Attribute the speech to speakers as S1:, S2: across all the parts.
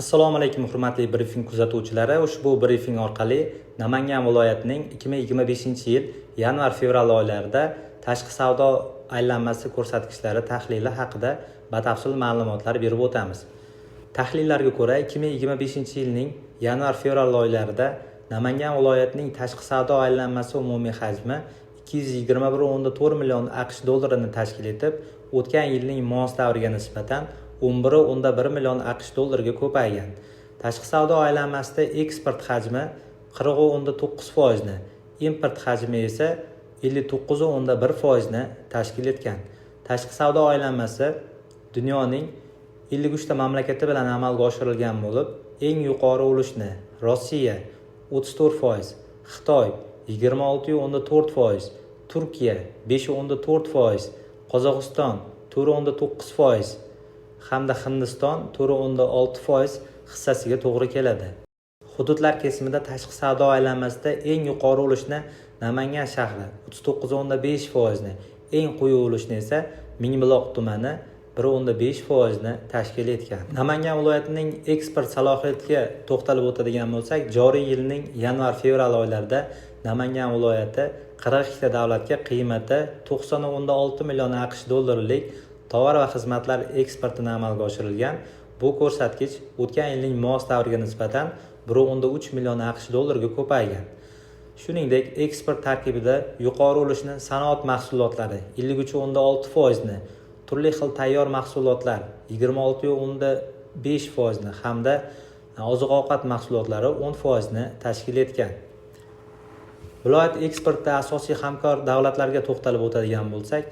S1: Assalomu alaykum hurmatli brifing kuzatuvchilari. Ushbu brifing orqali Namangan viloyatining 2025-yil yanvar-fevral oylarida tashqi savdo aylanmasi ko'rsatkichlari tahlili haqida batafsil ma'lumotlar berib o'tamiz. Tahlillarga ko'ra 2025-yilning yanvar-fevral oylarida Namangan viloyatining tashqi savdo aylanmasi umumiy hajmi 221.4 million AQSh dollarini tashkil etib, o'tgan yilning mos davriga nisbatan 11.1 million AQSh dollariga ko'paygan. Tashqi savdo aylanmasida eksport hajmi 40.9% ni, import hajmi esa 59.1% ni tashkil etgan. Tashqi savdo aylanmasi dunyoning 53 ta mamlakati bilan amalga oshirilgan bo'lib, eng yuqori ulushni Rossiya 34%, Xitoy 26.4%, Turkiya 5.4%, Qozog'iston 4.9% hamda Hindiston 4.6% hissasiga to'g'ri keladi. Hududlar kesimida tashqi savdo aylanmasida eng yuqori ulushni Namangan shahri 39.5% ni, eng quyi ulushni esa Mingbuloq tumani 1.5% ni tashkil etgan. Namangan viloyatining eksport salohiyatiga to'xtalib o'tadigan bo'lsak, joriy yilning yanvar-fevral oylarida Namangan viloyati 42 ta davlatga qiymati 90.6 million AQSh dollarlik tovar va xizmatlar eksportini amalga oshirilgan. Bu ko'rsatkich o'tgan yilning mos davriga nisbatan 1.3 million AQSh dollarga ko'paygan. Shuningdek, eksport tarkibida yuqori ulushni sanoat mahsulotlari 53.6% ni, turli xil tayyor mahsulotlar 26.5% ni hamda oziq-ovqat mahsulotlari 10% ni tashkil etgan. Viloyat eksportda asosiy hamkor davlatlarga to'xtalib o'tadigan bo'lsak,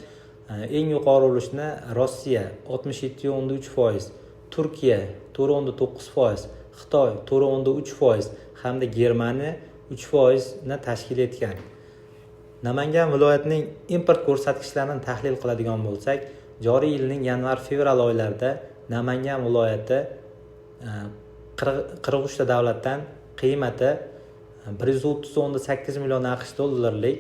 S1: eng yuqori ulushni Rossiya 67.3%, Turkiya 4.9%, Xitoy 4.3% hamda Germaniya 3% ni tashkil etgan. Namangan viloyatining import ko'rsatkichlarini tahlil qiladigan bo'lsak, joriy yilning yanvar-fevral oylarida Namangan viloyati 43 ta davlatdan qiymati 130.8 million AQSh dollarlik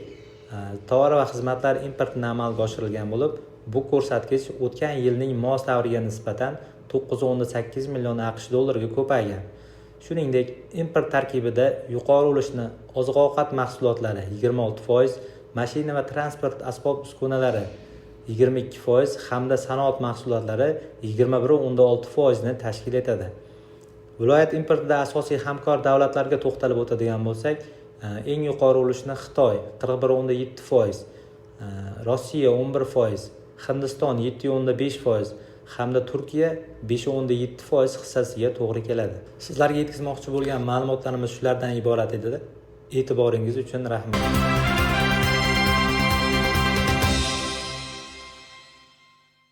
S1: tovar va xizmatlar importini amalga oshirilgan bo'lib, bu ko'rsatkich o'tgan yilning mos davriga nisbatan 9.8 million AQSh dollariga ko'paygan. Shuningdek, import tarkibida yuqori ulushni oziq-ovqat mahsulotlari 26%, mashina va transport asbob-uskunalari 22% hamda sanoat mahsulotlari 21.6% ni tashkil etadi. Viloyat importida asosiy hamkor davlatlarga to'xtalib o'tadigan bo'lsak, eng yuqori ulushni Xitoy 41.7%, Rossiya 11%, Hindiston 7.5% hamda Turkiya 5.7% hissasiga to'g'ri keladi. Sizlarga yetkazmoqchi bo'lgan ma'lumotlarimiz shulardan iborat edi. E'tiboringiz uchun rahmat.